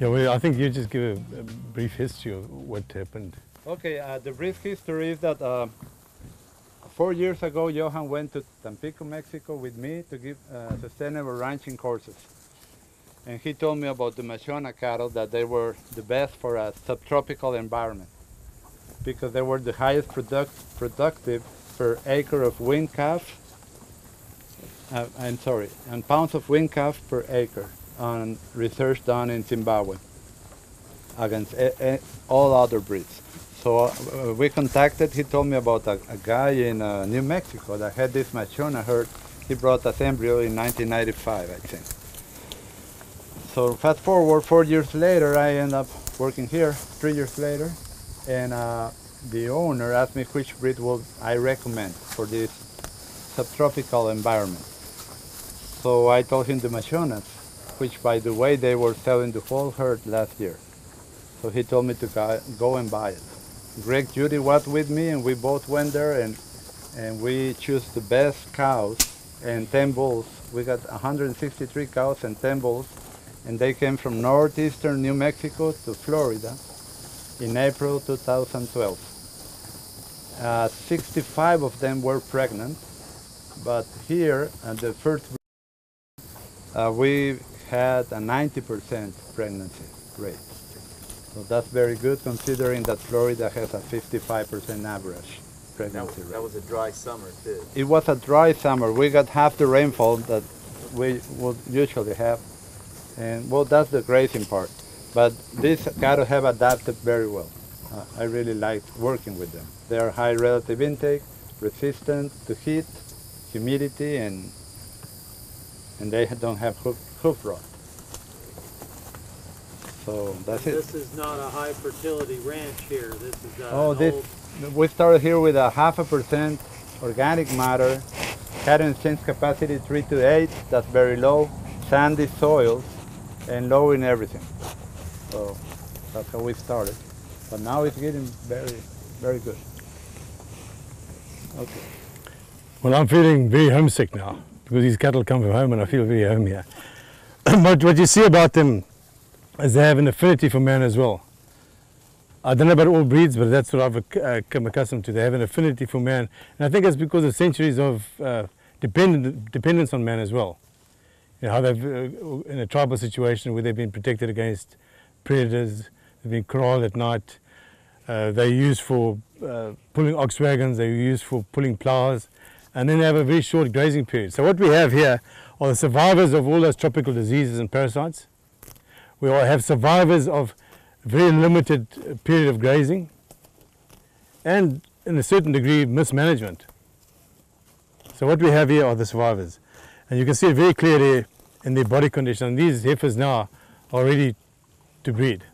Yeah, well, I think you just give a brief history of what happened. Okay, the brief history is that 4 years ago, Johann went to Tampico, Mexico with me to give sustainable ranching courses. And he told me about the Machona cattle, that they were the best for a subtropical environment because they were the highest productive per acre of wean calf, and pounds of wean calf per acre on research done in Zimbabwe against all other breeds. So we contacted, he told me about a guy in New Mexico that had this Machona herd. He brought us embryo in 1995, I think. So fast forward 4 years later, I end up working here 3 years later, and the owner asked me which breed would I recommend for this subtropical environment. So I told him the Machonas, which by the way, they were selling the whole herd last year. So he told me to go and buy it. Greg Judy was with me, and we both went there, and we chose the best cows and 10 bulls. We got 163 cows and 10 bulls, and they came from northeastern New Mexico to Florida in April 2012. 65 of them were pregnant, but here at the first we had a 90% pregnancy rate. So that's very good considering that Florida has a 55% average pregnancy rate. That was a dry summer too. It was a dry summer. We got half the rainfall that we would usually have. And well, that's the grazing part. But these cattle have adapted very well. I really like working with them. They are high relative intake, resistant to heat, humidity, and they don't have hoof rot. So that's it. This is not a high fertility ranch here. This is we started here with a 0.5% organic matter, cadmium exchange capacity 3 to 8. That's very low. Sandy soils and low in everything. So that's how we started. But now it's getting very, very good. Okay. Well, I'm feeling very homesick now because these cattle come from home and I feel very home here. But what you see about them is they have an affinity for man as well. I don't know about all breeds, but that's what I've come accustomed to. They have an affinity for man. And I think it's because of centuries of dependence on man as well. You know, how they've, in a tribal situation where they've been protected against predators, they've been corralled at night, they're used for pulling ox wagons, they're used for pulling plows, and then they have a very short grazing period. So what we have here are the survivors of all those tropical diseases and parasites. We all have survivors of very limited period of grazing and, in a certain degree, mismanagement. So what we have here are the survivors. And you can see it very clearly in their body condition. And these heifers now are ready to breed.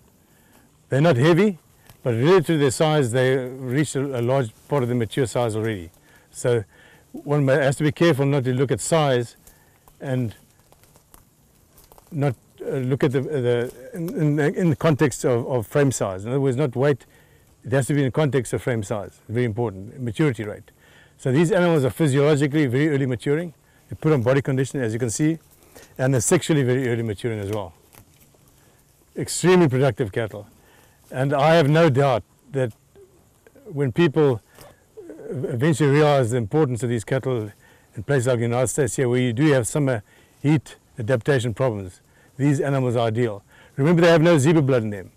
They're not heavy, but relative to their size, they reach a large part of the mature size already. So one has to be careful not to look at size and not look at in the context of frame size. In other words, not weight, it has to be in the context of frame size. Very important, maturity rate. So these animals are physiologically very early maturing. They put on body condition, as you can see, and they're sexually very early maturing as well. Extremely productive cattle. And I have no doubt that when people eventually realize the importance of these cattle in places like the United States here, where you do have summer heat adaptation problems, these animals are ideal. Remember, they have no zebu blood in them.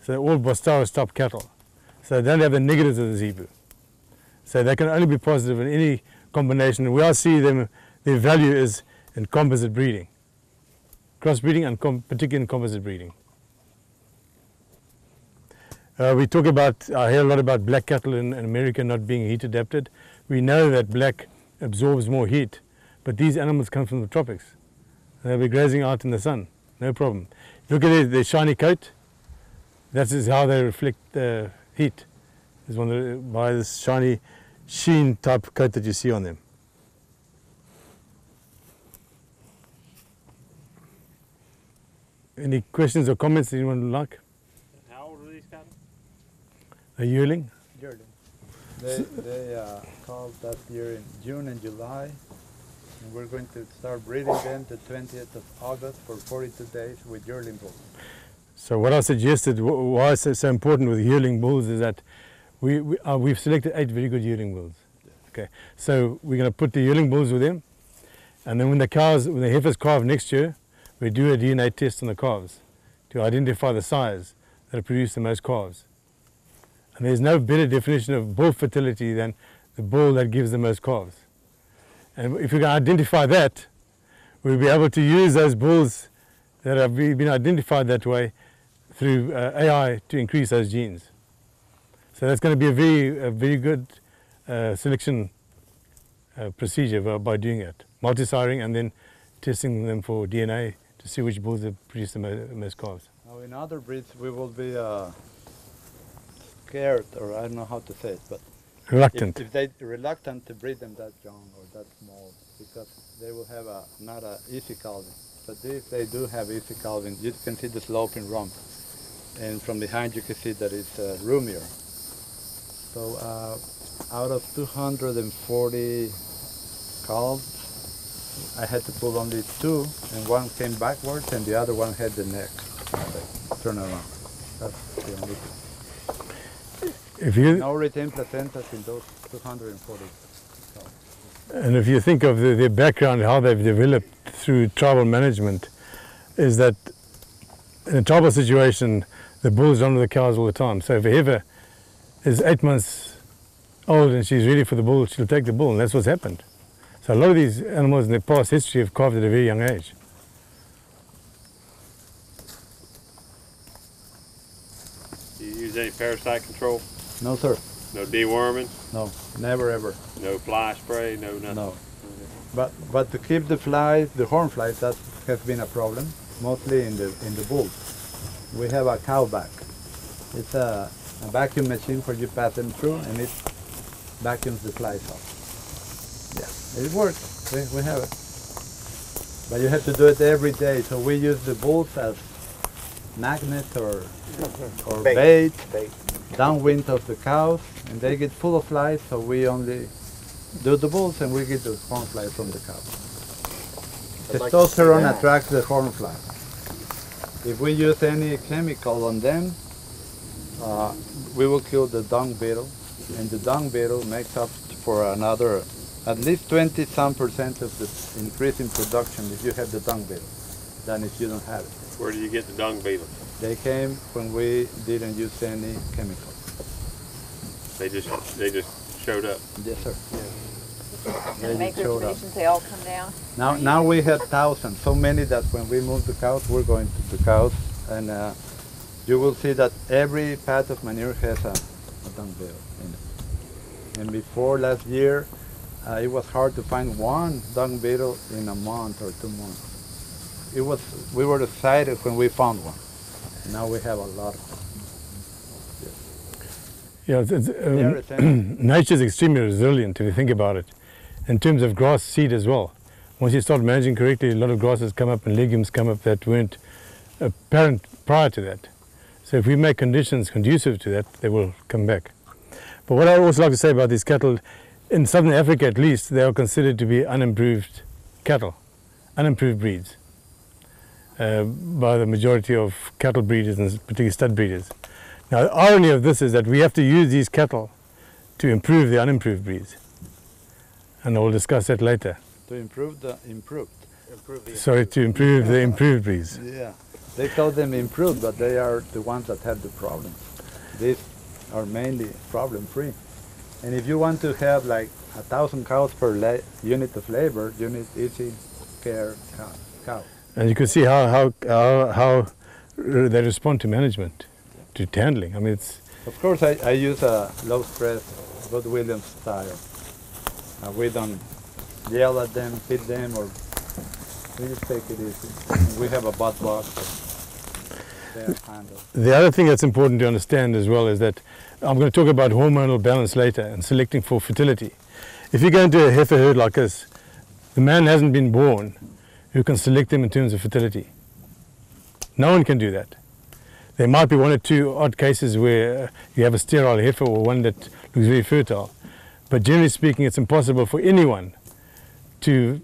So they're all Bostara stop cattle. So they don't have the negatives of the zebu. So they can only be positive in any combination. And where I see them, their value is in composite breeding. Crossbreeding and particularly in composite breeding. We talk about, I hear a lot about black cattle in America not being heat adapted. We know that black absorbs more heat, but these animals come from the tropics. They'll be grazing out in the sun, no problem. Look at their shiny coat. That is how they reflect the heat. Is by this shiny sheen type coat that you see on them. Any questions or comments that anyone would like? How old are these cattle? A yearling? Yearling. They called that year in June and July. And we're going to start breeding them the 20th of August for 42 days with yearling bulls. So what I suggested, why it's so important with yearling bulls, is that we've selected 8 very good yearling bulls. Okay, so we're going to put the yearling bulls with them, and then when the heifers calve next year, we do a DNA test on the calves to identify the sires that produce the most calves. And there's no better definition of bull fertility than the bull that gives the most calves. And if we can identify that, we'll be able to use those bulls that have been identified that way through AI to increase those genes. So that's going to be a very good selection procedure by doing it. Multi-siring and then testing them for DNA to see which bulls have produced the most calves. Now in other breeds we will be scared, or I don't know how to say it, but Reluctant. if they reluctant to breed them that young or that small, because they will have not an easy calving. But if they do have easy calving, you can see the sloping rump, and from behind you can see that it's roomier. So out of 240 calves, I had to pull only 2, and one came backwards and the other one had the neck turn around. That's the only thing. No retained placentas in those 240 calves. And if you think of their background, how they've developed through tribal management, is that in a tribal situation, the bulls run with the cows all the time. So if a heifer is 8 months old and she's ready for the bull, she'll take the bull, and that's what's happened. So a lot of these animals in their past history have calved at a very young age. Do you use any parasite control? No, sir. No deworming? No, never ever. No fly spray? No nothing? No. But to keep the flies, the horn flies, that has been a problem, mostly in the bulls. We have a cow back. It's a vacuum machine where you pass them through and it vacuums the flies off. Yeah, it works. We have it. But you have to do it every day. So we use the bulls as magnets or bait, downwind of the cows, and they get full of flies, so we only do the bulls and we get the horn flies from the cows. Testosterone attracts the horn fly. If we use any chemical on them, we will kill the dung beetle, and the dung beetle makes up for another at least 20-some% of the increase in production if you have the dung beetle than if you don't have it. Where do you get the dung beetles? They came when we didn't use any chemical. They just showed up. Yes, sir. And the makers conditions, they all come down? Now we have thousands, so many that when we move the cows, we're going to the cows, and you will see that every pat of manure has a dung beetle in it. And before last year, it was hard to find one dung beetle in a month or 2 months. We were excited when we found one. Now we have a lot of them. Yeah, nature is extremely resilient if you think about it, in terms of grass seed as well. Once you start managing correctly, a lot of grasses come up and legumes come up that weren't apparent prior to that. So if we make conditions conducive to that, they will come back. But what I also like to say about these cattle, in southern Africa at least, they are considered to be unimproved cattle, unimproved breeds. By the majority of cattle breeders and particularly stud breeders. Now the irony of this is that we have to use these cattle to improve the unimproved breeds. And we'll discuss that later. To improve the improved. Sorry, to improve the improved breeds. Yeah, they call them improved, but they are the ones that have the problems. These are mainly problem-free. And if you want to have like 1,000 cows per unit of labor, you need easy care cow. And you can see how they respond to management, to handling. I mean, it's... Of course, I use a low stress, Good Williams style. We don't yell at them, feed them, or we just take it easy. We have a butt box. They are handled. The other thing that's important to understand as well is that I'm going to talk about hormonal balance later and selecting for fertility. If you go into a heifer herd like this, the man hasn't been born who can select them in terms of fertility. No one can do that. There might be 1 or 2 odd cases where you have a sterile heifer or one that looks very fertile. But generally speaking, it's impossible for anyone to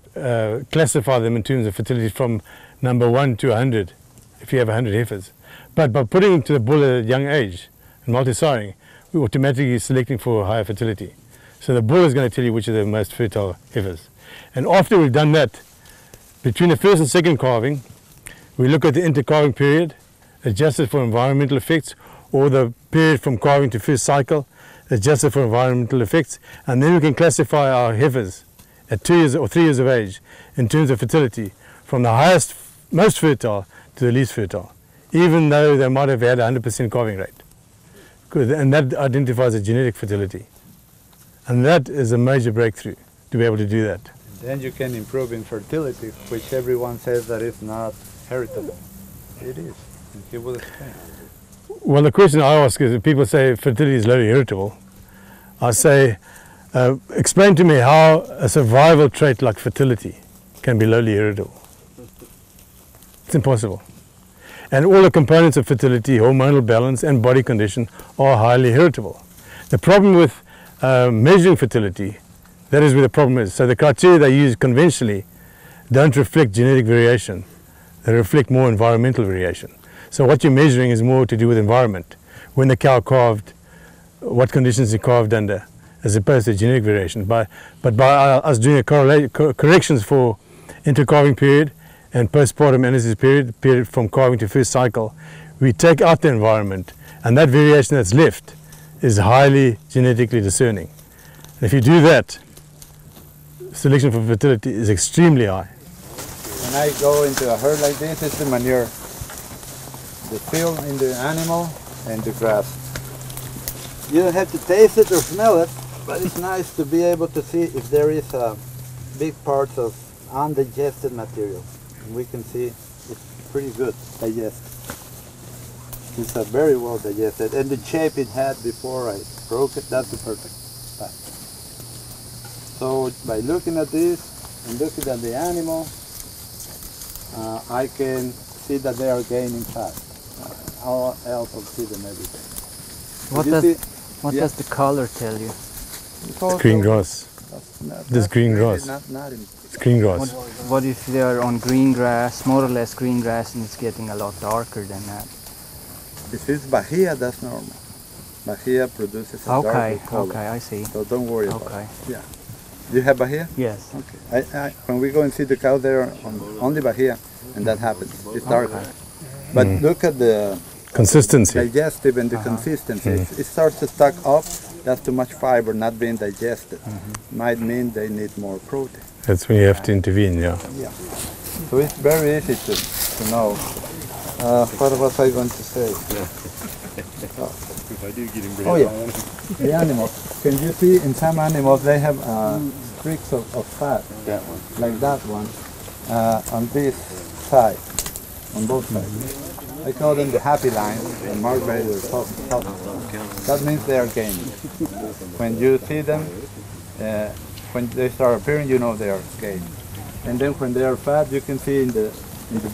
classify them in terms of fertility from number 1 to 100, if you have 100 heifers. But by putting him to the bull at a young age and multi-siring, we're automatically selecting for higher fertility. So the bull is going to tell you which are the most fertile heifers. And after we've done that, between the first and second calving, we look at the intercalving period, adjust it for environmental effects, or the period from calving to first cycle, adjust it for environmental effects, and then we can classify our heifers at 2 years or 3 years of age in terms of fertility, from the highest, most fertile to the least fertile, even though they might have had a 100% calving rate. Good. And that identifies a genetic fertility. And that is a major breakthrough to be able to do that. Then you can improve in fertility, which everyone says that it's not heritable. It is. And he will explain. Well, the question I ask is, if people say fertility is lowly heritable, I say, explain to me how a survival trait like fertility can be lowly heritable. It's impossible. And all the components of fertility, hormonal balance and body condition, are highly heritable. The problem with measuring fertility, that is where the problem is. So the criteria they use conventionally don't reflect genetic variation. They reflect more environmental variation. So what you're measuring is more to do with environment. When the cow calved, what conditions it calved under, as opposed to genetic variation. But by us doing a corrections for intercalving period and postpartum analysis period from calving to first cycle, we take out the environment, and that variation that's left is highly genetically discerning. And if you do that, selection for fertility is extremely high. When I go into a herd like this, it's the manure. The field in the animal and the grass. You don't have to taste it or smell it, but it's nice to be able to see if there is big parts of undigested material. And we can see it's pretty good digested. It's very well digested, and the shape it had before I broke it, that's the perfect spot. So by looking at this and looking at the animal, I can see that they are gaining fat. How else I'll see them every day. What does the color tell you? Green grass. This green grass. It's green grass. What if they are on green grass, more or less green grass, and it's getting a lot darker than that? If it's bahia, that's normal. Bahia produces a darker color. Okay, I see. So don't worry about Okay. it. Yeah. Do you have bahia? Yes. Okay. When we go and see the cow there on only bahia, and that happens. It's darker. Okay. But look at the Consistency. digestive and the consistency. It starts to stack up. That's too much fiber not being digested. Might mean they need more protein. That's when you have to intervene, yeah. Yeah. So it's very easy to know. What was I going to say? If I do get him Oh yeah, the animals. Can you see in some animals they have streaks of fat, that one. like that one, on this side, on both sides. I call them the happy lines, and Mark Bader talks about them. That means they are gaining. When you see them, when they start appearing, you know they are gaining. And then when they are fat, you can see in the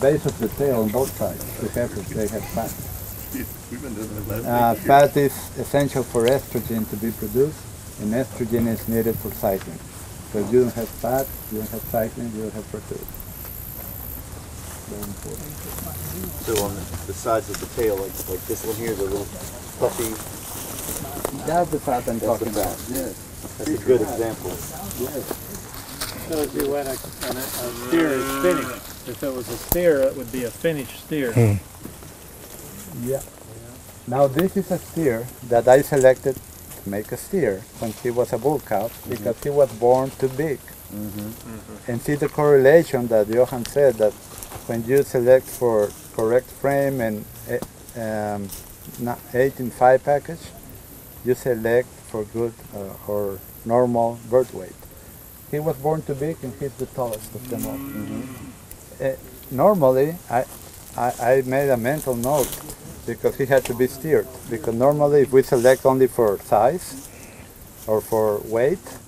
base of the tail on both sides, the heifers, they have fat. Fat is essential for estrogen to be produced, and estrogen is needed for cycling. So if you don't have fat, you don't have cycling, you don't have fertility. Very important. So on the sides of the tail, like this one here, the little puffy, That's the fat I'm talking about. yes, that's a good example. Shows you when a steer is finished. If it was a steer, it would be a finished steer. Yeah. Now this is a steer that I selected to make a steer when he was a bull calf because he was born too big. And see the correlation that Johann said, that when you select for correct frame and 8-in-5 package, you select for good or normal birth weight. He was born too big and he's the tallest of them all. Normally, I made a mental note because he had to be steered. Because normally if we select only for size or for weight,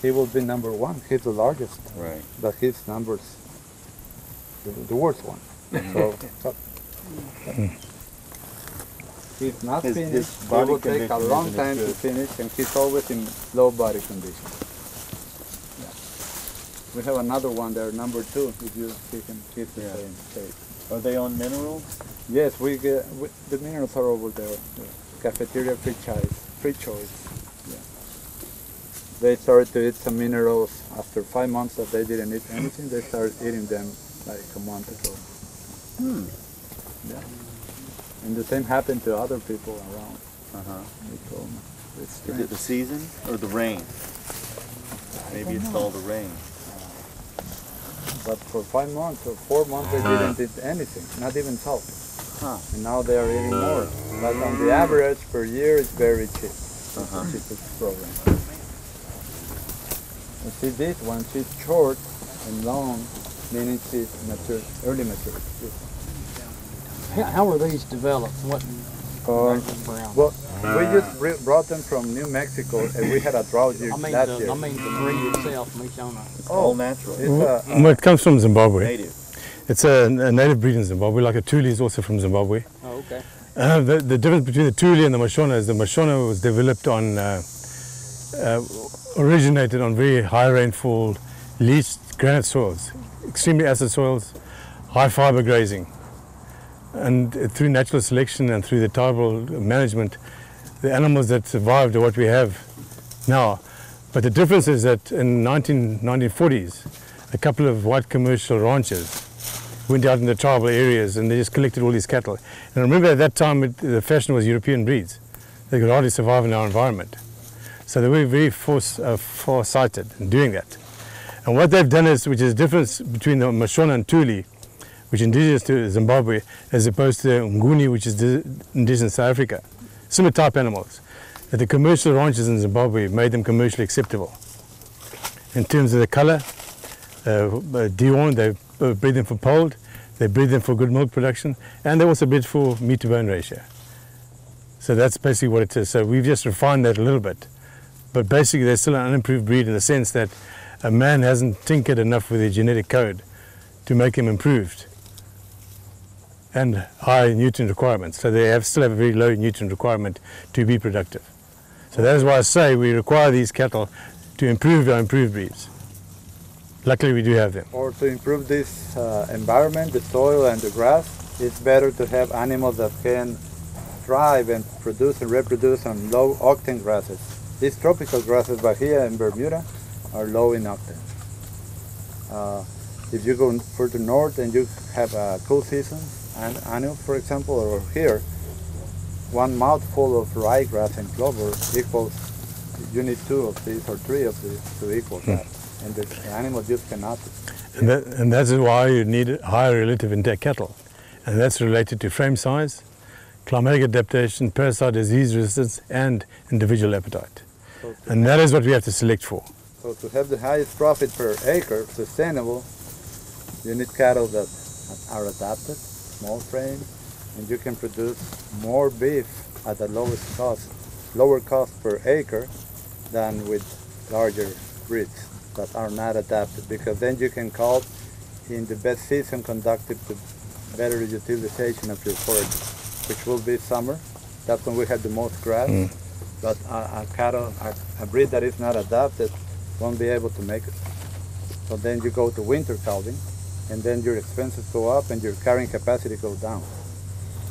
he will be number one. He's the largest. Right. But his number's the worst one. So he's not His finished. It body will take a condition long isn't time to good. finish, and he's always in low body condition. Yeah. We have another one there, number 2. If you see him, he's the same shape. Are they on minerals? Yes, the minerals are over there. The cafeteria free choice. Yeah. They started to eat some minerals after 5 months that they didn't eat anything. They started eating them like a month ago. Yeah. And the same happened to other people around. They told me. It's Is strange. it the season or the rain? Maybe it's all the rain. But for 5 months or 4 months they didn't eat anything, not even salt. And now they are eating more. But on the average per year it's very cheap. It's the cheapest program. You see this one, she's short and long, meaning she's mature, early mature. How were these developed? What? Well, we just brought them from New Mexico and we had a drought year last year. I mean the breed itself, Michona. It's all natural. Well, it comes from Zimbabwe. Native. It's a native breed in Zimbabwe, like a Thule is also from Zimbabwe. Oh, okay. The difference between the Thule and the Mashona is the Mashona was developed on, originated on very high rainfall, leached granite soils, extremely acid soils, high fiber grazing. And through natural selection and through the tribal management, the animals that survived are what we have now. But the difference is that in 1940s, a couple of white commercial ranchers went out in the tribal areas and they just collected all these cattle. And remember at that time, the fashion was European breeds. They could hardly survive in our environment. So they were very far-sighted in doing that. And what they've done is, which is the difference between the Mashona and Thule, which is indigenous to Zimbabwe, as opposed to the Nguni, which is indigenous to South Africa. Similar type animals. That the commercial ranches in Zimbabwe made them commercially acceptable. In terms of the color, dehorned, they breed them for polled, they breed them for good milk production, and they also breed for meat to bone ratio. So that's basically what it is. So we've just refined that a little bit. But basically they're still an unimproved breed in the sense that a man hasn't tinkered enough with their genetic code to make them improved and high nutrient requirements. So they still have a very low nutrient requirement to be productive. So that is why I say we require these cattle to improve our improved breeds. Luckily we do have them. Or to improve this environment, the soil and the grass, it's better to have animals that can thrive and produce and reproduce on low octane grasses. These tropical grasses back here in Bermuda are low in octane. If you go further north and you have a cool season, annual for example, or here, one mouthful of ryegrass and clover equals, you need 2 of these or 3 of these to equal that. And the animal just cannot. And that's why you need higher relative intake cattle. And that's related to frame size, climatic adaptation, parasite disease resistance, and individual appetite. And that is what we have to select for. So to have the highest profit per acre, sustainable, you need cattle that are adapted, small frame, and you can produce more beef at the lower cost per acre than with larger breeds that are not adapted, because then you can call in the best season conductive to better utilization of your forage, which will be summer. That's when we have the most grass. But a breed that is not adapted won't be able to make it. So then you go to winter calving, and then your expenses go up and your carrying capacity goes down.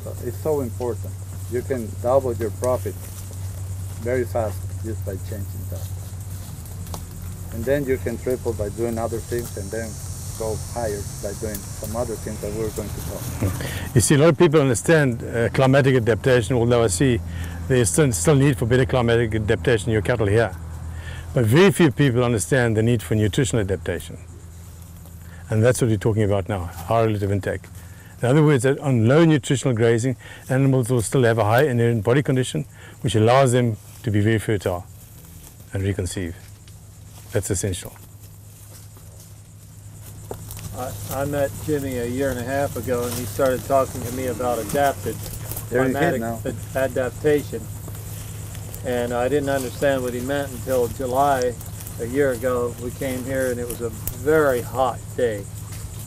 So it's so important. You can double your profit very fast just by changing that. And then you can triple by doing other things, and then go higher by doing some other things that we're going to talk. You see, a lot of people understand climatic adaptation, although I see there's still need for better climatic adaptation in your cattle here. But very few people understand the need for nutritional adaptation. And that's what we're talking about now, high relative intake. In other words, that on low nutritional grazing, animals will still have a high inherent body condition, which allows them to be very fertile and reconceive. That's essential. I met Jimmy a year and a half ago, and he started talking to me about adapted climatic adaptation. And I didn't understand what he meant until July a year ago. We came here and it was a very hot day.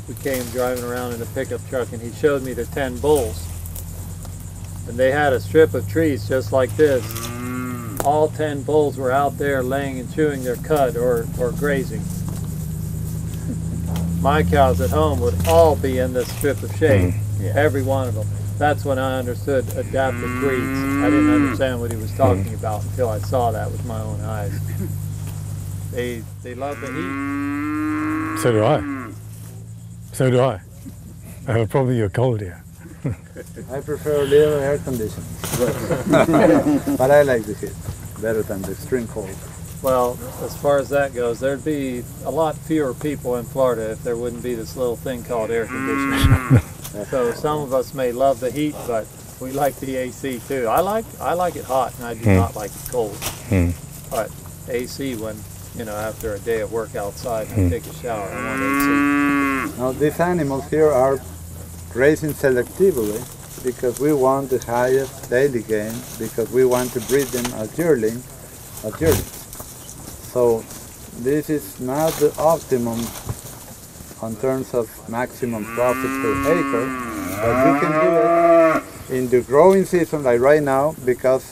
We came driving around in a pickup truck and he showed me the 10 bulls. And they had a strip of trees just like this. All 10 bulls were out there laying and chewing their cud or grazing. My cows at home would all be in this strip of shade. every one of them. That's when I understood adaptive breeds. I didn't understand what he was talking about until I saw that with my own eyes. They love the heat. So do I. So do I. I have a problem with your cold here. I prefer a little air conditioning, but I like the heat better than the extreme cold. Well, as far as that goes, there'd be a lot fewer people in Florida if there wouldn't be this little thing called air conditioning. So some of us may love the heat, but we like the AC too. I like it hot, and I do not like it cold. But AC, when after a day of work outside and I take a shower, I want AC. Now these animals here are grazing selectively because we want the highest daily gain, because we want to breed them as yearlings. So this is not the optimum in terms of maximum profit per acre, but we can do it in the growing season like right now because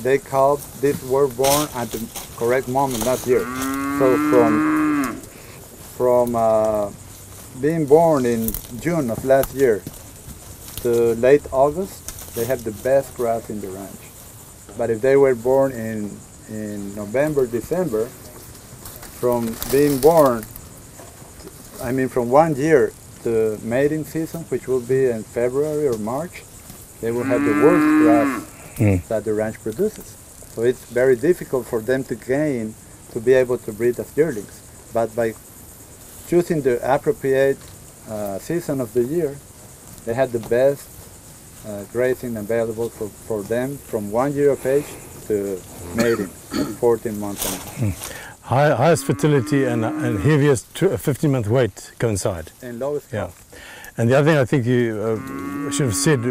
these were born at the correct moment last year. So from being born in June of last year to late August, they have the best grass in the ranch. But if they were born in November, December, from being born, from 1 year to mating season, which will be in February or March, they will have the worst grass that the ranch produces. So it's very difficult for them to gain, to be able to breed as yearlings. But by choosing the appropriate season of the year, they have the best grazing available for them from 1 year of age to mating, 14 months on. Highest fertility and heaviest 15-month weight coincide. And lowest cost. And the other thing I think you should have said,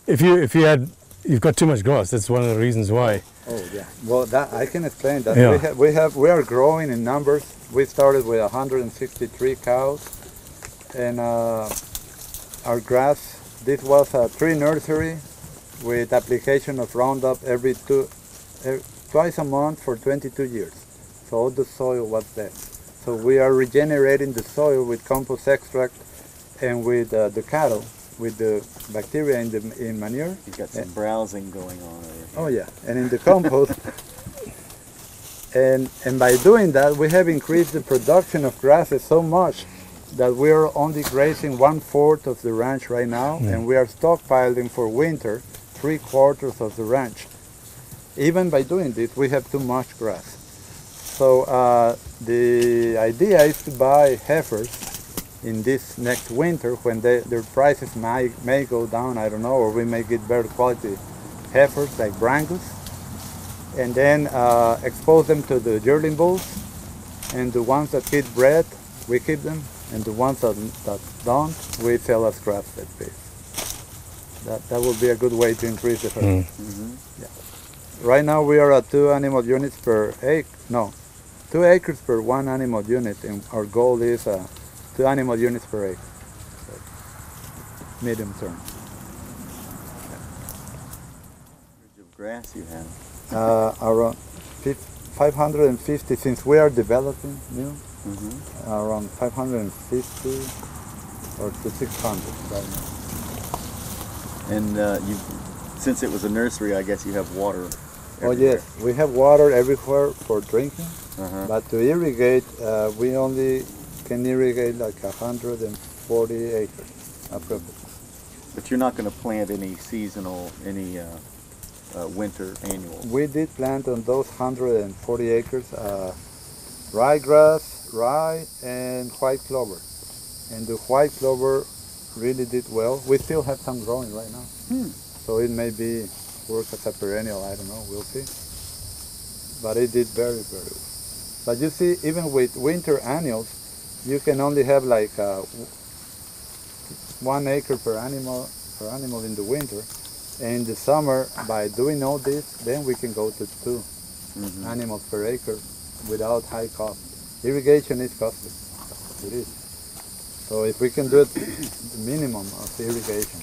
you've got too much grass. That's one of the reasons why. Oh yeah. Well, that I can explain that. Yeah. We are growing in numbers. We started with 163 cows, and our grass. This was a tree nursery with application of Roundup twice a month for 22 years. So all the soil was there. So we are regenerating the soil with compost extract and with the cattle, with the bacteria in manure. You've got some browsing going on over here. Oh yeah, and in the compost. and by doing that, we have increased the production of grasses so much that we are only grazing 1/4 of the ranch right now, and we are stockpiling for winter 3/4 of the ranch. Even by doing this, we have too much grass. So the idea is to buy heifers in this next winter when their prices may go down, I don't know, or we may get better quality heifers like Brangus, and then expose them to the yearling bulls, and the ones that get bred, we keep them, and the ones that don't, we sell as grass-fed pigs. That would be a good way to increase the herd. Yeah. Right now we are at 2 animal units per acre. No, 2 acres per 1 animal unit, and our goal is 2 animal units per acre. So, medium term. Of grass you have? Around 550 since we are developing new. Around 550 or to 600 right now. And since it was a nursery, I guess you have water everywhere. Oh yes, we have water everywhere for drinking, but to irrigate, we only can irrigate like 140 acres approximately. But you're not going to plant any seasonal, winter annual? We did plant on those 140 acres ryegrass, rye, and white clover. And the white clover really did well. We still have some growing right now. So it may be work as a perennial, I don't know, we'll see. But it did very, very well. But you see, even with winter annuals, you can only have like 1 acre per animal in the winter. And in the summer, by doing all this, then we can go to 2 animals per acre without high cost. Irrigation is costly. It is. So if we can do it, the minimum of irrigation.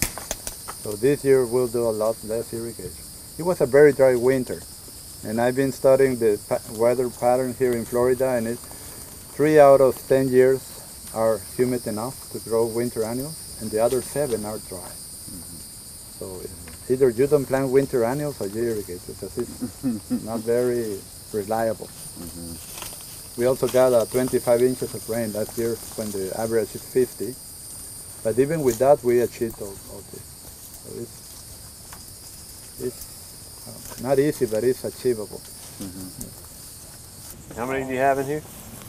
So this year we'll do a lot less irrigation. It was a very dry winter, and I've been studying the weather pattern here in Florida, and 3 out of 10 years are humid enough to grow winter annuals, and the other 7 are dry. So either you don't plant winter annuals or you irrigate, because it's not very reliable. We also got 25 inches of rain last year when the average is 50. But even with that, we achieved all this. So it's not easy, but it's achievable. How many do you have in here?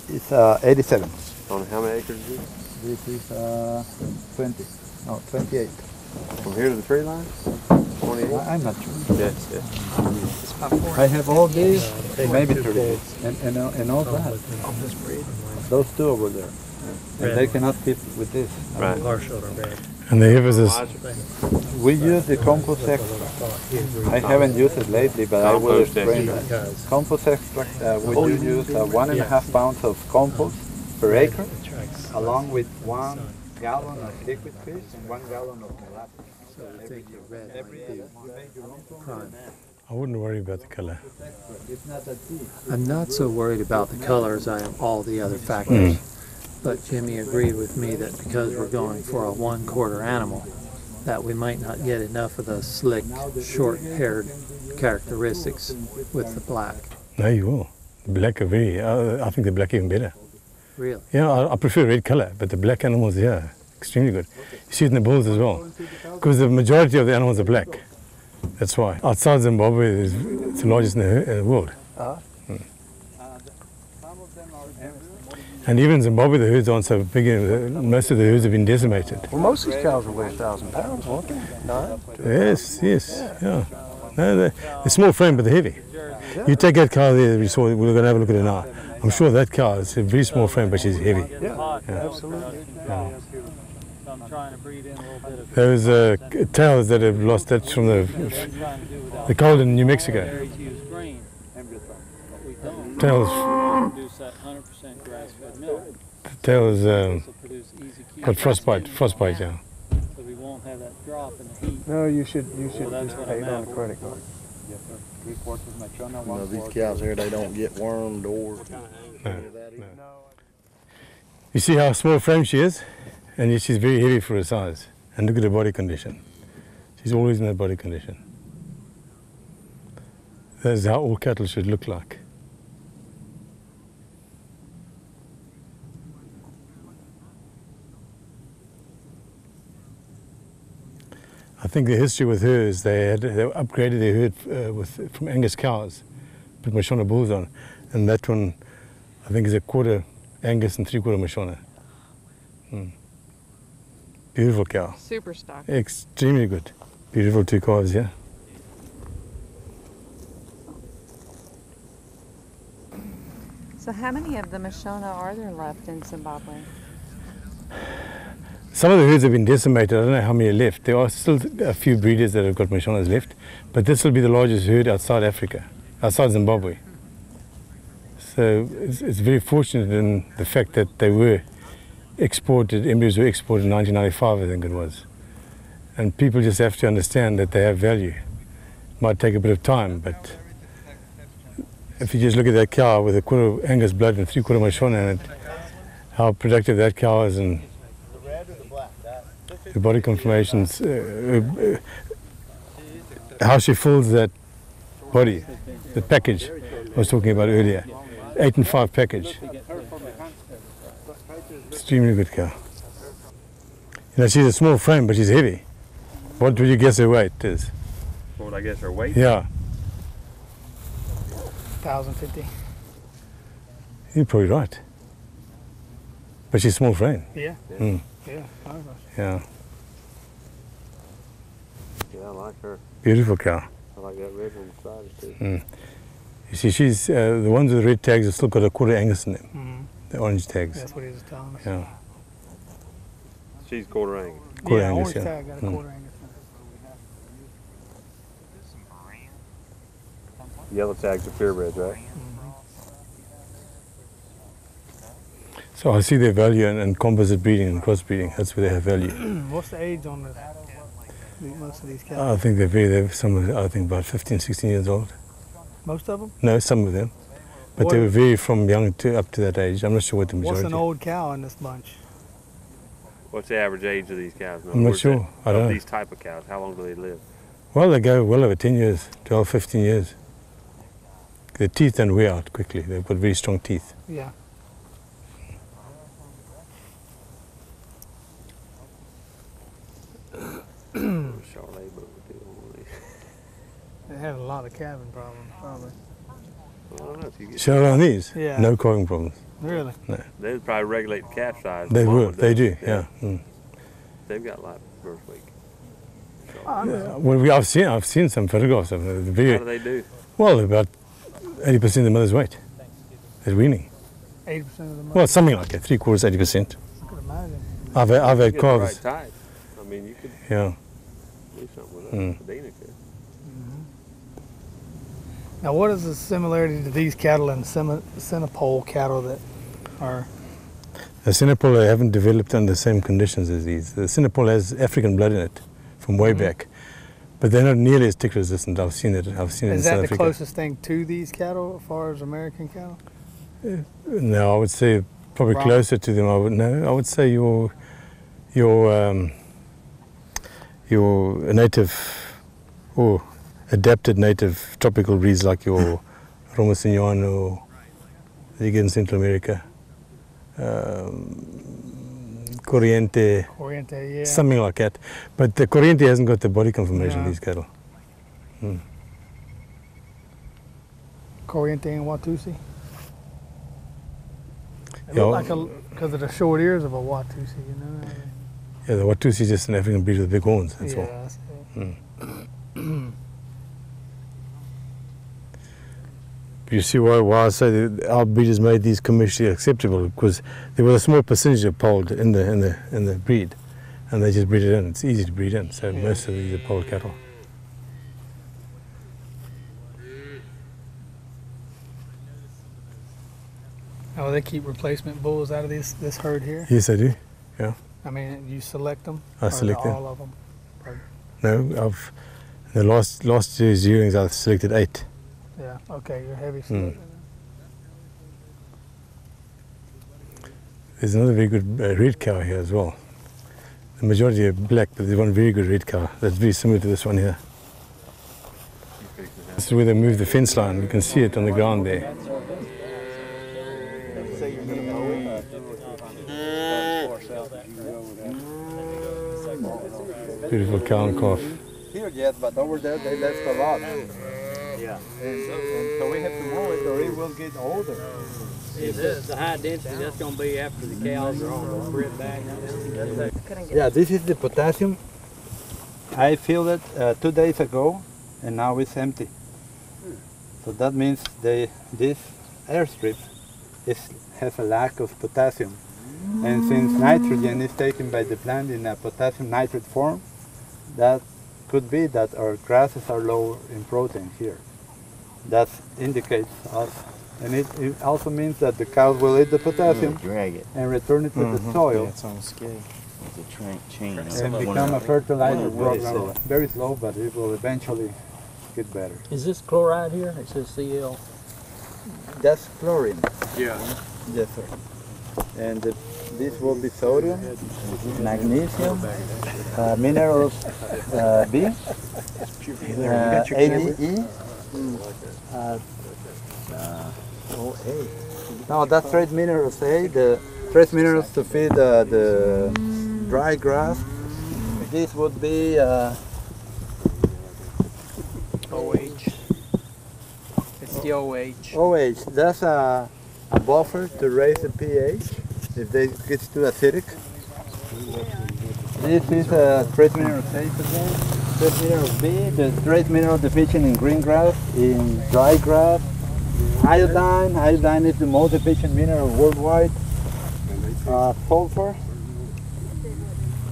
It's 87. On how many acres is it? This is 28. From here to the tree line? 28? I'm not sure. Yes, yes. I have all these, maybe 38, and all that. Those 2 over there. And they cannot fit with this. Right. And the heifers is We use the compost extract. I haven't used it lately, but I will explain that. Compost extract, we do use 1.5 pounds of compost per acre, along with 1 gallon of liquid fish and 1 gallon of molasses. So every year you make your own compost. I wouldn't worry about the color. It's not that deep. I'm not so worried about the color as I am all the other factors. But Jimmy agreed with me that because we're going for a 1/4 animal, that we might not get enough of the slick, short-haired characteristics with the black. No, you will. The black are very, I think the black even better. Really? Yeah, I prefer red color, but the black animals, yeah, extremely good. You see it in the bulls as well, because the majority of the animals are black. That's why. Outside Zimbabwe, it's the largest in the world. And even in Zimbabwe, the herds aren't so big. Most of the herds have been decimated. Well, most of these cows will weigh 1,000 pounds, won't they? No? Yes, yeah. No, they're small frame, but they're heavy. You take that cow there, we saw, we're going to have a look at it now. I'm sure that cow is a very small frame, but she's heavy. Yeah, absolutely. Yeah. I'm trying to breed in a little bit of Those tails that have lost, that's from the cold in New Mexico. Tails. The tails got frostbite, yeah. So we won't have that drop in the heat. No, you should just pay it on a credit card. Yes, sir. 3/4 machona, You know, these cows here, they don't get wormed or any of that. You see how small frame she is? And yet she's very heavy for her size. And look at her body condition. She's always in that body condition. That's how all cattle should look like. I think the history with her is they upgraded their herd from Angus cows, put Mashona bulls on, and that one I think is a 1/4 Angus and 3/4 Mashona. Beautiful cow. Super stock. Extremely good. Beautiful 2 calves, yeah. So how many of the Mashona are there left in Zimbabwe? Some of the herds have been decimated. I don't know how many are left. There are still a few breeders that have got Mashonas left, but this will be the largest herd outside Africa, outside Zimbabwe. So it's very fortunate in the fact that they were exported, embryos were exported in 1995, I think it was. And people just have to understand that they have value. It might take a bit of time, but if you just look at that cow with a 1/4 Angus blood and 3/4 Mashona in it, how productive that cow is, and the body conformations, how she fills that body, the package I was talking about earlier, 8 and 5 package. Extremely good cow. You know, she's a small frame, but she's heavy. What would you guess her weight is? What would I guess her weight? Yeah. 1,050. You're probably right. But she's small frame. Yeah. Mm. Yeah. Yeah. Yeah, I like her. Beautiful cow. I like that red one beside her too. Mm. You see, she's the ones with the red tags have still got a 1/4 Angus in them. The orange tags. That's what he was telling us. Yeah. She's 1/4 Angus. 1/4 yeah, Angus, orange yeah. tag got a 1/4 Angus. Yellow tag's a purebred, right? So I see their value in composite breeding and crossbreeding. That's where they have value. What's the age on most of these cows? I think they're some of them, I think about 15, 16 years old. Most of them? No, some of them. But they vary from young to up to that age. I'm not sure what the majority. What's an old cow in this bunch? What's the average age of these cows? I'm not sure. I don't know. These type of cows, how long do they live? Well, they go well over 10 years, 12, 15 years. Their teeth don't wear out quickly. They've got very strong teeth. Yeah. Charlotte book would do all these. They have a lot of calving problems, probably. Well, I don't know if you get. Shall on these? Yeah. No calving problems. Really? No. They would probably regulate the calf size. They Mom would. They do. Yeah. Mm. They've got a lot birth week. Yeah, well, I've seen some photographs of them. They're very, How do they do? well, about 80% of the mother's weight. They're weaning. 80% of the mother? Well, something like that, 3/4, 80%. I could imagine. I've You had get the calves. right type. I mean, you could Yeah. do something with Mm. that. Dana could. Now, what is the similarity to these cattle and Sinopole cattle that are? The Sinopole they haven't developed under the same conditions as these. The Sinopole has African blood in it from way back, but they're not nearly as tick resistant. I've seen it. I've seen it in Is South that the Africa. closest thing to these cattle as far as American cattle? No, I would say probably Wrong. closer to them. I would say your native or adapted native tropical breeds like your Romasigniano, that you get in Central America, Corriente, Corriente, yeah. something like that. But the Corriente hasn't got the body conformation of No. these cattle. Mm. Corriente and Watusi? They Yeah, look like because of the short ears of a Watusi, you know? Yeah, the Watusi is just an African breed with big horns, that's yeah, all. that's it. Mm. You see why I say that our breeders made these commercially acceptable, because there was a small percentage of polled in the breed, and they just breed it in. It's easy to breed in, so most of these are polled cattle. Oh, they keep replacement bulls out of this herd here? Yes, I do. Yeah. I mean, you select them? I select them. All of them? No, the last year's yearlings I've selected 8. Yeah, okay, you're heavy selecting. There's another very good red cow here as well. The majority are black, but there's one very good red cow that's very similar to this one here. This is where they moved the fence line. You can see it on the ground there. Beautiful cow and calf. Here, yes, but over there they left a lot. Yeah. And so we have to mow it or it will get older. The high density, that's going to be after the cows are on the grid back. Yeah, this is the potassium. I filled it 2 days ago and now it's empty. So that means this airstrip has a lack of potassium. And since nitrogen is taken by the plant in a potassium nitrate form, that could be that our grasses are low in protein here. That indicates us. And it also means that the cows will eat the potassium drag it and return it to the soil. It's on scale. It's a chain. And become a fertilizer program. Very slow, but it will eventually get better. Is this chloride here? It says Cl. That's chlorine. Yeah. Yes, sir. And this will be sodium, magnesium, minerals B, ADE, OA. No, that's trace minerals A, the trace minerals to feed the dry grass. This would be OH. It's the OH. OH. That's a buffer to raise the pH if it gets too acidic. This is trace mineral A again. Trace mineral B, the trace mineral deficient in green grass, in dry grass. Iodine. Iodine is the most deficient mineral worldwide. Sulfur.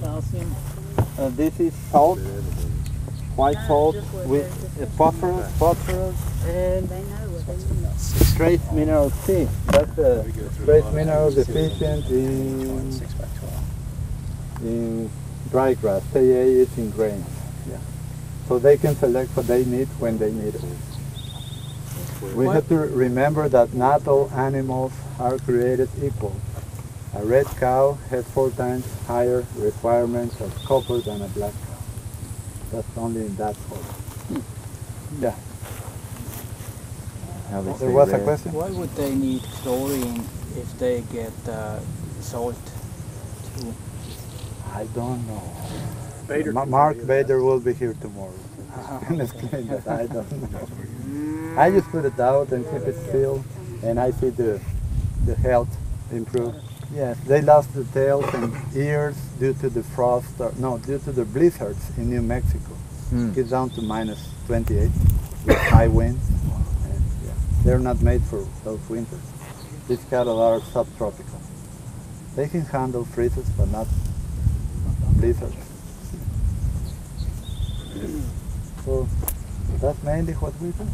Calcium. This is salt. White salt with phosphorus, and trace mineral C. That's the trace mineral deficient in dry grass. TA is in grains. Yeah. So they can select what they need when they need it. We have to remember that not all animals are created equal. A red cow has 4 times higher requirements of copper than a black cow. That's only in that color. Yeah. There was a question? Why would they need chlorine if they get salt too? I don't know. Mark Bader will be here tomorrow. And explain that. I don't know. I just put it out and keep it sealed, and I see the health improve. Yes, they lost the tails and ears due to the frost, due to the blizzards in New Mexico. It's down to minus 28 with high winds. And, yeah, they're not made for those winters. These cattle are subtropical. They can handle freezes, but not blizzards. So that's mainly what we do.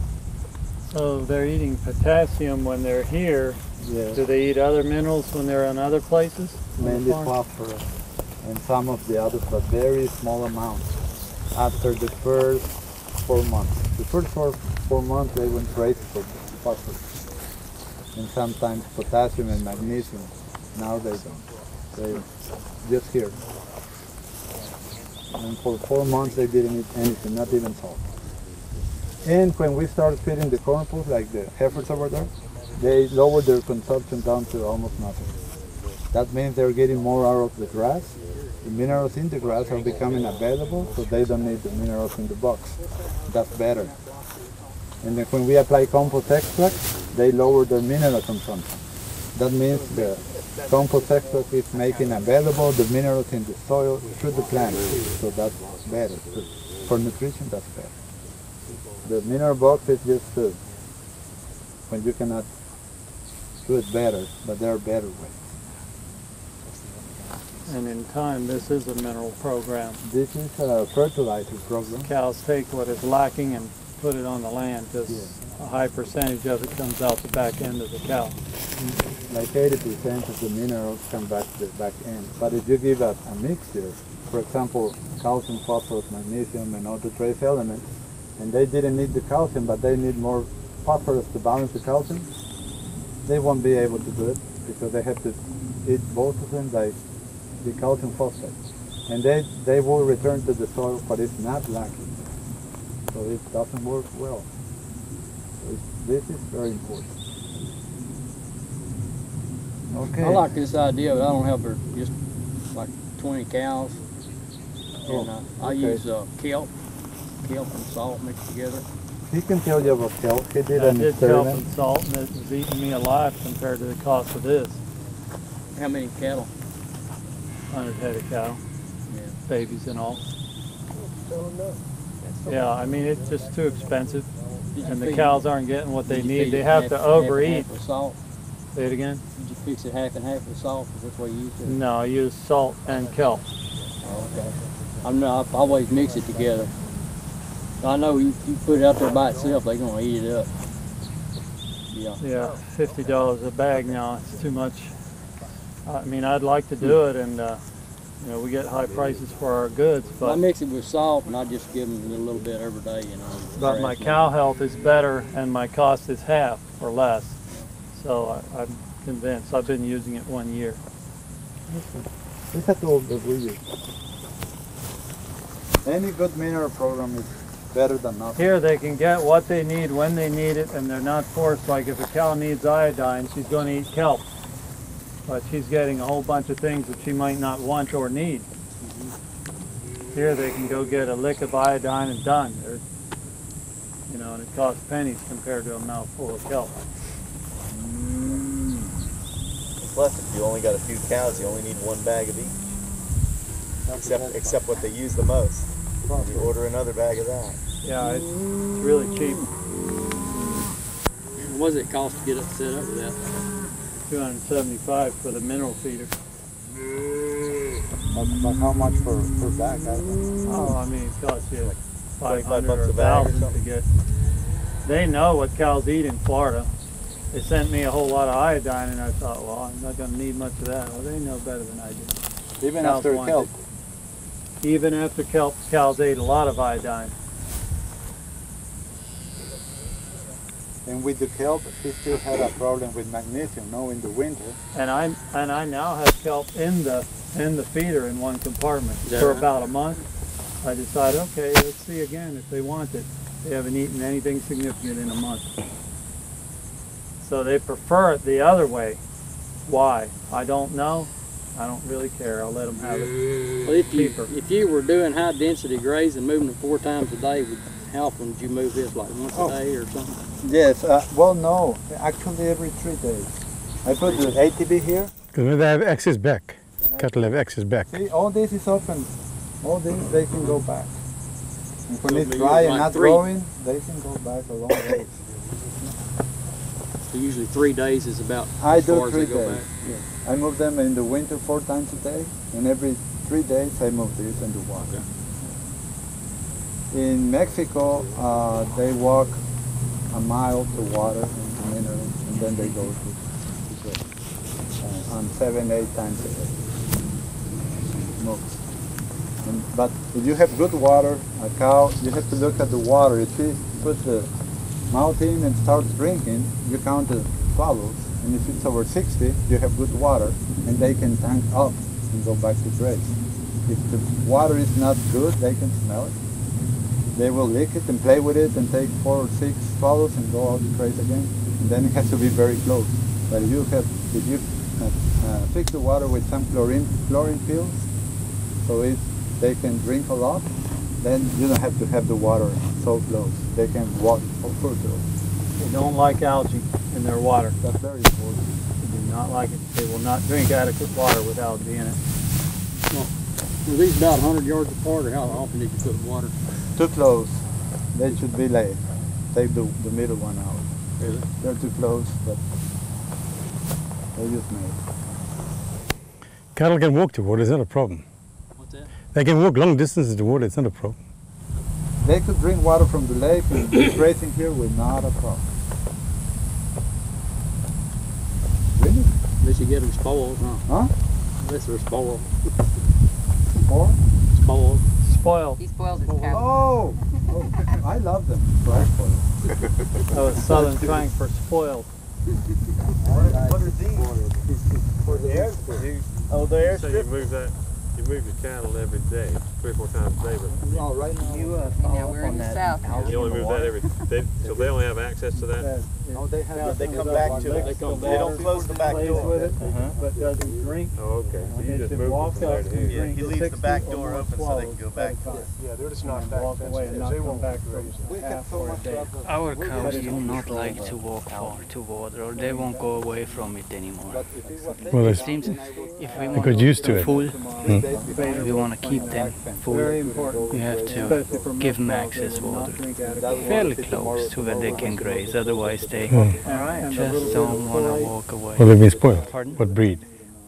So they're eating potassium when they're here. Yes. Do they eat other minerals when they're in other places? Mainly phosphorus and some of the others, but very small amounts after the first 4 months. The first 4 months they went crazy for phosphorus and sometimes potassium and magnesium. Now they don't. They just here. And for 4 months they didn't eat anything, not even salt. And when we started feeding the corn pools, like the heifers over there, they lowered their consumption down to almost nothing. That means they're getting more out of the grass. The minerals in the grass are becoming available, so they don't need the minerals in the box. That's better. And then when we apply compost extract, they lower their mineral consumption. That means the compost extract is making available the minerals in the soil through the plant. So that's better. For nutrition, that's better. The mineral box is just when you cannot do it better, but there are better ways. And in time, this is a mineral program. This is a fertilizer program. Cows take what is lacking and put it on the land, because a high percentage of it comes out the back end of the cow. Like 80% of the minerals come back to the back end. But if you give a mixture, for example, calcium, phosphorus, magnesium, and all the trace elements, and they didn't need the calcium, but they need more phosphorus to balance the calcium, they won't be able to do it because they have to eat both of them like the calcium phosphate. And they will return to the soil, but it's not lacking. So it doesn't work well. So this is very important. Okay. I like this idea, but I don't have just like 20 cows. And I use kelp and salt mixed together. He can tell you about kelp. He did I an did experiment. kelp and salt, and it was eating me alive compared to the cost of this. How many cattle? 100 head of cow, Yeah. babies and all. Yeah, I mean, it's just too expensive, and the cows aren't getting what they need. They have to overeat. Half with salt? Say it again? Did you fix it half and half with salt? Is that what you used to? No, I use salt and kelp. Oh, okay. I always mix it together. I know you put it out there by itself, they're gonna eat it up. Yeah. Yeah, $50 a bag now. It's too much. I mean, I'd like to do it, and you know, we get high prices for our goods, but I mix it with salt, and I just give them a little bit every day, you know. But my cow health is better, and my cost is half or less. So I'm convinced. I've been using it 1 year. This is all that we use. Any good mineral program is better than nothing. Here they can get what they need when they need it, and they're not forced. Like if a cow needs iodine, she's going to eat kelp. But she's getting a whole bunch of things that she might not want or need. Here they can go get a lick of iodine and done. You know, and it costs pennies compared to a mouthful of kelp. Plus, if you only got a few cows, you only need 1 bag of each. Except what they use the most. You order another bag of that. Yeah, it's really cheap. What does it cost to get it set up with that? $275 for the mineral feeder. But how much per bag? Oh, I mean, it costs you like 500 $25 or a bag or 1,000 to get. They know what cows eat in Florida. They sent me a whole lot of iodine, and I thought, well, I'm not going to need much of that. Well, they know better than I do. Even Cows after want kelp? it. Even after kelp, cows ate a lot of iodine. And with the kelp, he still had a problem with magnesium, no, in the winter. And I now have kelp in the feeder in one compartment for about a month. I decided, okay, let's see again if they want it. They haven't eaten anything significant in a month. So they prefer it the other way. Why? I don't know. I don't really care. I'll let them have it. Well, if you were doing high density grazing, moving it 4 times a day, how often would you move this? Like once a day or something? Yes. Well, no. Actually, every 3 days. I put the ATB here. Because when they have access back, cattle have access back. See, all this is open. All this, they can go back. And when it's dry and not growing, they can go back a long way. So usually 3 days is about I as do far as 3 they go days. back. Yes. I move them in the winter 4 times a day, and every 3 days I move this into water. Okay. In Mexico, they walk a mile to water and minerals, and then they go to on 7-8 times a day. Moves. But if you have good water, a cow, you have to look at the water. If you put the mouth in and starts drinking, you count the swallows. And if it's over 60, you have good water, and they can tank up and go back to graze. If the water is not good, they can smell it. They will lick it and play with it and take 4 or 6 swallows and go out to graze again. And then it has to be very close. But if you fix the water with some chlorine pills, so they can drink a lot, then you don't have to have the water so close. They can walk further. They don't like algae in their water. That's very important. They do not like it. They will not drink adequate water with algae in it. Well, were these about 100 yards apart, or how often did you put water? Too close. They should be laid. Take the middle one out. Really? They're too close, but they just made. Cattle can walk to water, it's not a problem. What's that? They can walk long distances to water, it's not a problem. They could drink water from the lake and grazing here with not a problem. Really? Unless you get them spoiled, huh? Huh? Unless they're spoiled. Or? Spoiled. Spoiled. He spoils his cow. Oh! I love them. Dry spoiled. Oh, it's southern slang for spoiled. What are these? For the air? Oh, the air So strip? you move the cattle every day, 3 or 4 times a day, but No, right now. Now we're in the south. you only move that every day, so they only have access to that? Oh, they have. They come back to it. They don't close the back Plays door. with it, but doesn't drink. Oh, okay, so you They just should move walk them from there up to and here. Yeah, drink he leaves the 60 back or door more open so they can go back. swallows Yeah, they're just not and back walk away and not come back for We have half so or a much day. trouble. Our cows do not like to walk far to water, or they won't go away from it anymore. Well, It it's, seems if we they want got used to them it. full, we want to keep them full. Very important. We have to give them access water fairly close to where they can graze, otherwise they just don't want to walk away. Well, they've been spoiled. Pardon? What breed?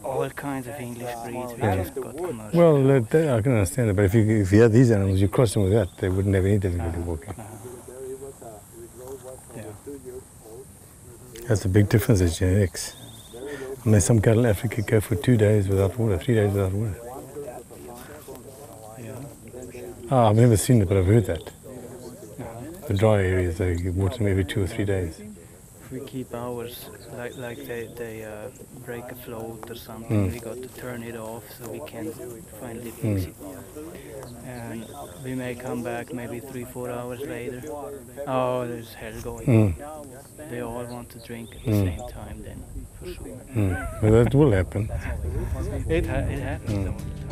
All kinds of English breeds, we Yeah. just got commercial. Well, I can understand it, but if you had these animals, you cross them with that, they wouldn't have any difficulty walking. That's the big difference in genetics. I mean, some cattle in Africa go for 2 days without water, 3 days without water. Ah, I've never seen it, but I've heard that. The dry areas, they water them every 2 or 3 days. If we keep ours like they break a float or something, we got to turn it off so we can finally fix it. And we may come back maybe 3-4 hours later. Oh, there's hell going on. They all want to drink at the same time then, for sure. Well, that will happen. It happens all the time.